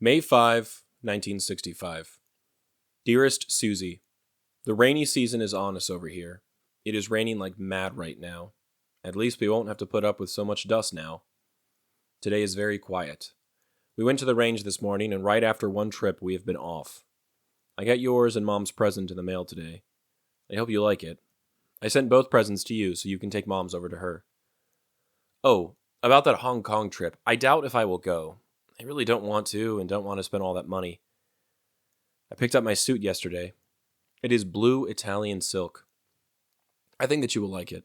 May 5, 1965. Dearest Suzie, the rainy season is on us over here. It is raining like mad right now. At least we won't have to put up with so much dust now. Today is very quiet. We went to the range this morning, and right after one trip we have been off. I got yours and Mom's present in the mail today. I hope you like it. I sent both presents to you so you can take Mom's over to her. Oh, about that Hong Kong trip, I doubt if I will go. I really don't want to and don't want to spend all that money. I picked up my suit yesterday. It is blue Italian silk. I think that you will like it.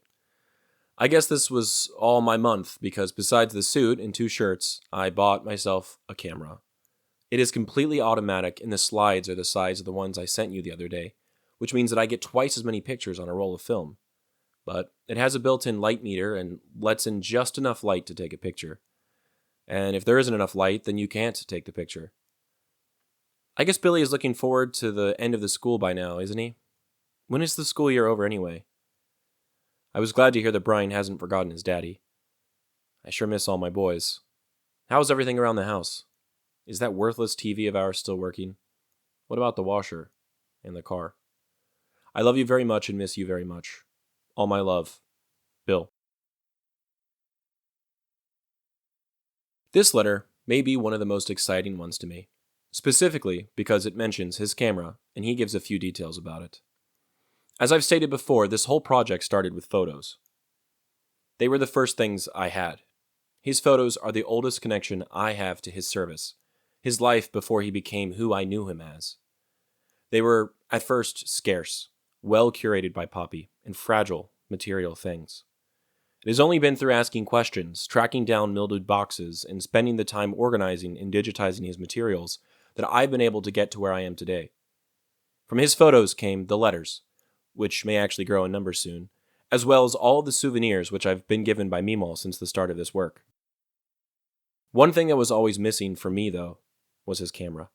I guess this was all my month because besides the suit and 2 shirts, I bought myself a camera. It is completely automatic and the slides are the size of the ones I sent you the other day, which means that I get twice as many pictures on a roll of film. But it has a built-in light meter and lets in just enough light to take a picture. And if there isn't enough light, then you can't take the picture. I guess Billy is looking forward to the end of the school by now, isn't he? When is the school year over anyway? I was glad to hear that Brian hasn't forgotten his daddy. I sure miss all my boys. How's everything around the house? Is that worthless TV of ours still working? What about the washer and the car? I love you very much and miss you very much. All my love, Bill. This letter may be one of the most exciting ones to me, specifically because it mentions his camera and he gives a few details about it. As I've stated before, this whole project started with photos. They were the first things I had. His photos are the oldest connection I have to his service, his life before he became who I knew him as. They were, at first, scarce, well curated by Popi, and fragile, material things. It has only been through asking questions, tracking down mildewed boxes, and spending the time organizing and digitizing his materials that I've been able to get to where I am today. From his photos came the letters, which may actually grow in number soon, as well as all the souvenirs which I've been given by Meemaw since the start of this work. One thing that was always missing for me, though, was his camera.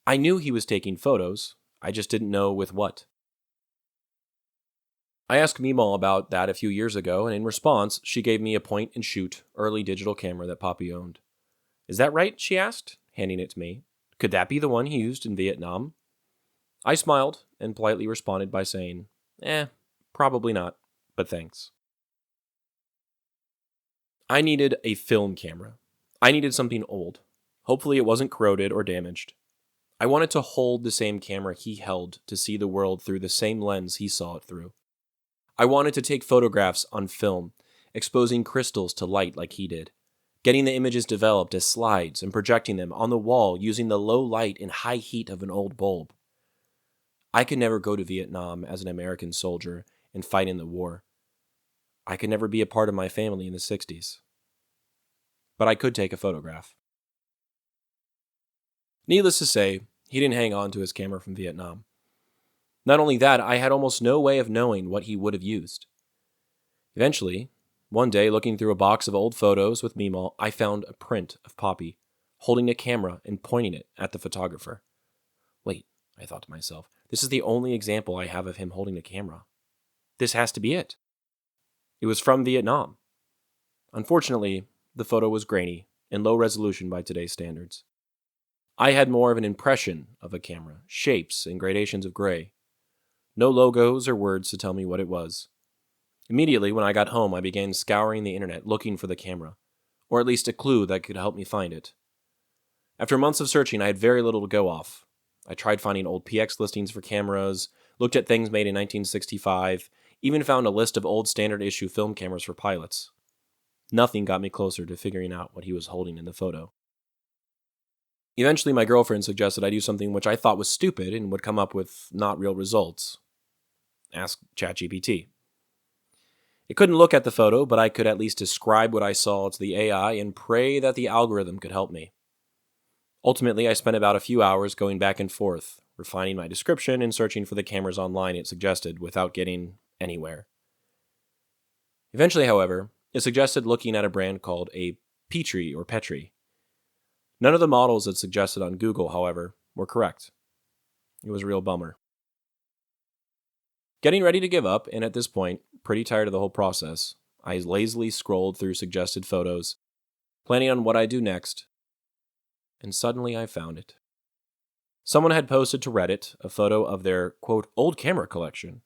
I knew he was taking photos, I just didn't know with what. I asked Meemaw about that a few years ago, and in response, she gave me a point-and-shoot early digital camera that Popi owned. Is that right? She asked, handing it to me. Could that be the one he used in Vietnam? I smiled and politely responded by saying, probably not, but thanks. I needed a film camera. I needed something old. Hopefully it wasn't corroded or damaged. I wanted to hold the same camera he held to see the world through the same lens he saw it through. I wanted to take photographs on film, exposing crystals to light like he did, getting the images developed as slides and projecting them on the wall using the low light and high heat of an old bulb. I could never go to Vietnam as an American soldier and fight in the war. I could never be a part of my family in the 60s. But I could take a photograph. Needless to say, he didn't hang on to his camera from Vietnam. Not only that, I had almost no way of knowing what he would have used. Eventually, one day looking through a box of old photos with Meemaw, I found a print of Popi, holding a camera and pointing it at the photographer. Wait, I thought to myself, this is the only example I have of him holding a camera. This has to be it. It was from Vietnam. Unfortunately, the photo was grainy and low resolution by today's standards. I had more of an impression of a camera, shapes and gradations of gray. No logos or words to tell me what it was. Immediately when I got home, I began scouring the internet looking for the camera, or at least a clue that could help me find it. After months of searching, I had very little to go off. I tried finding old PX listings for cameras, looked at things made in 1965, even found a list of old standard issue film cameras for pilots. Nothing got me closer to figuring out what he was holding in the photo. Eventually, my girlfriend suggested I do something which I thought was stupid and would come up with not real results. Ask ChatGPT. It couldn't look at the photo, but I could at least describe what I saw to the AI and pray that the algorithm could help me. Ultimately, I spent about a few hours going back and forth, refining my description and searching for the cameras online it suggested without getting anywhere. Eventually, however, it suggested looking at a brand called a Petri or Petri. None of the models it suggested on Google, however, were correct. It was a real bummer. Getting ready to give up, and at this point, pretty tired of the whole process, I lazily scrolled through suggested photos, planning on what I'd do next, and suddenly I found it. Someone had posted to Reddit a photo of their, quote, old camera collection.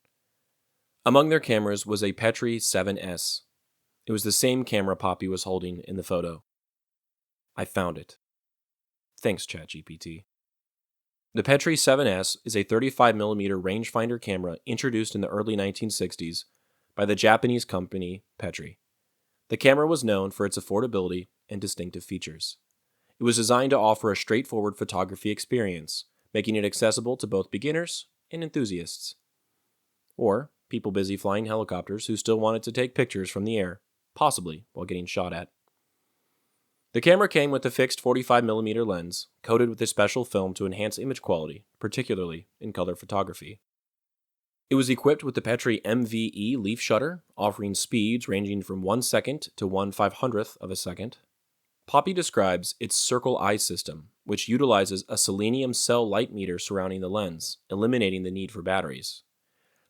Among their cameras was a Petri 7S. It was the same camera Popi was holding in the photo. I found it. Thanks, ChatGPT. The Petri 7S is a 35mm rangefinder camera introduced in the early 1960s by the Japanese company Petri. The camera was known for its affordability and distinctive features. It was designed to offer a straightforward photography experience, making it accessible to both beginners and enthusiasts. Or people busy flying helicopters who still wanted to take pictures from the air, possibly while getting shot at. The camera came with a fixed 45mm lens, coated with a special film to enhance image quality, particularly in color photography. It was equipped with the Petri MVE leaf shutter, offering speeds ranging from 1 second to 1/500th of a second. Popi describes its circle eye system, which utilizes a selenium cell light meter surrounding the lens, eliminating the need for batteries.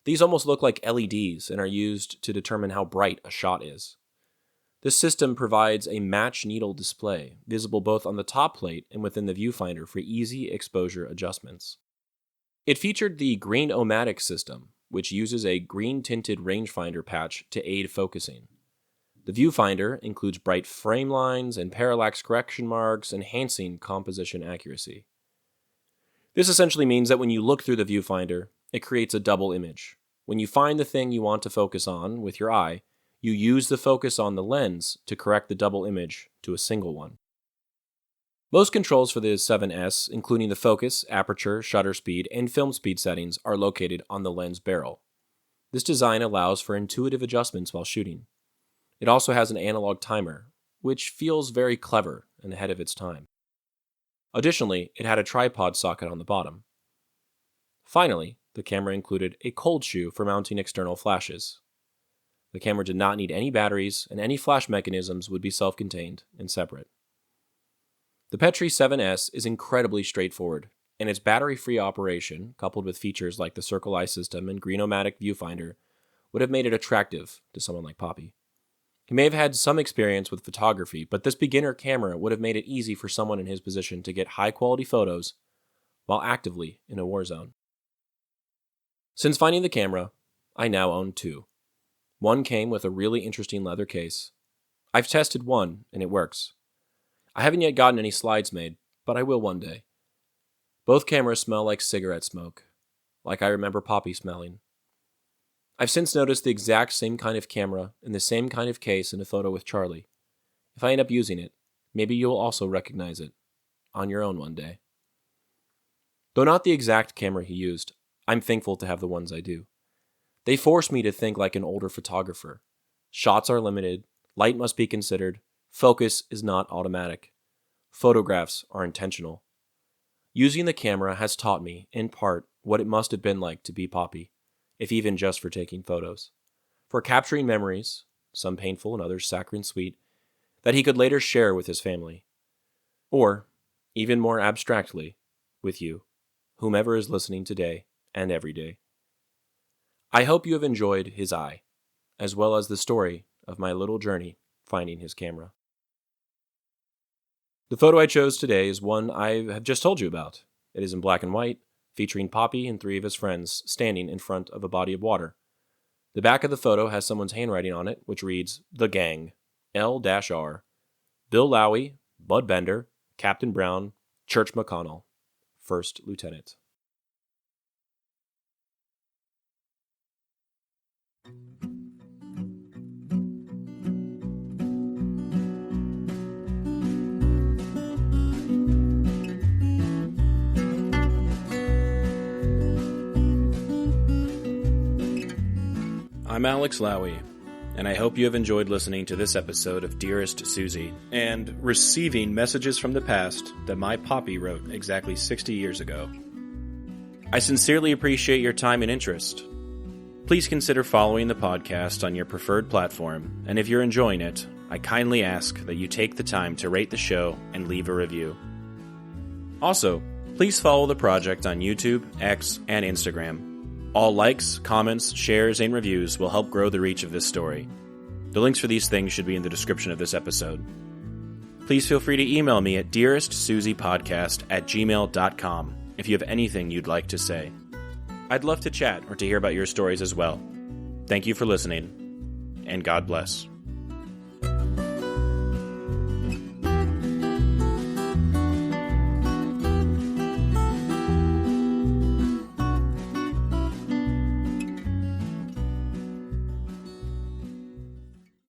These almost look like LEDs and are used to determine how bright a shot is. This system provides a match needle display, visible both on the top plate and within the viewfinder for easy exposure adjustments. It featured the Green-O-Matic system, which uses a green-tinted rangefinder patch to aid focusing. The viewfinder includes bright frame lines and parallax correction marks, enhancing composition accuracy. This essentially means that when you look through the viewfinder, it creates a double image. When you find the thing you want to focus on with your eye, you use the focus on the lens to correct the double image to a single one. Most controls for the 7S, including the focus, aperture, shutter speed, and film speed settings, are located on the lens barrel. This design allows for intuitive adjustments while shooting. It also has an analog timer, which feels very clever and ahead of its time. Additionally, it had a tripod socket on the bottom. Finally, the camera included a cold shoe for mounting external flashes. The camera did not need any batteries, and any flash mechanisms would be self-contained and separate. The Petri 7S is incredibly straightforward, and its battery-free operation, coupled with features like the Circle Eye system and Green-O-Matic viewfinder, would have made it attractive to someone like Popi. He may have had some experience with photography, but this beginner camera would have made it easy for someone in his position to get high-quality photos while actively in a war zone. Since finding the camera, I now own 2. One came with a really interesting leather case. I've tested one, and it works. I haven't yet gotten any slides made, but I will one day. Both cameras smell like cigarette smoke, like I remember Popi smelling. I've since noticed the exact same kind of camera and the same kind of case in a photo with Charlie. If I end up using it, maybe you'll also recognize it, on your own one day. Though not the exact camera he used, I'm thankful to have the ones I do. They force me to think like an older photographer. Shots are limited, light must be considered, focus is not automatic. Photographs are intentional. Using the camera has taught me, in part, what it must have been like to be Popi, if even just for taking photos. For capturing memories, some painful and others saccharine sweet, that he could later share with his family. Or, even more abstractly, with you, whomever is listening today and every day. I hope you have enjoyed his eye, as well as the story of my little journey finding his camera. The photo I chose today is one I have just told you about. It is in black and white, featuring Popi and 3 of his friends standing in front of a body of water. The back of the photo has someone's handwriting on it, which reads, The Gang, L-R, Bill Lowy, Bud Bender, Captain Brown, Church McConnell, First Lieutenant. I'm Alex Lowy, and I hope you have enjoyed listening to this episode of Dearest Suzie, and receiving messages from the past that my Popi wrote exactly 60 years ago. I sincerely appreciate your time and interest. Please consider following the podcast on your preferred platform, and if you're enjoying it, I kindly ask that you take the time to rate the show and leave a review. Also, please follow the project on YouTube, X, and Instagram. All likes, comments, shares, and reviews will help grow the reach of this story. The links for these things should be in the description of this episode. Please feel free to email me at dearestsuziepodcast@gmail.com if you have anything you'd like to say. I'd love to chat or to hear about your stories as well. Thank you for listening, and God bless.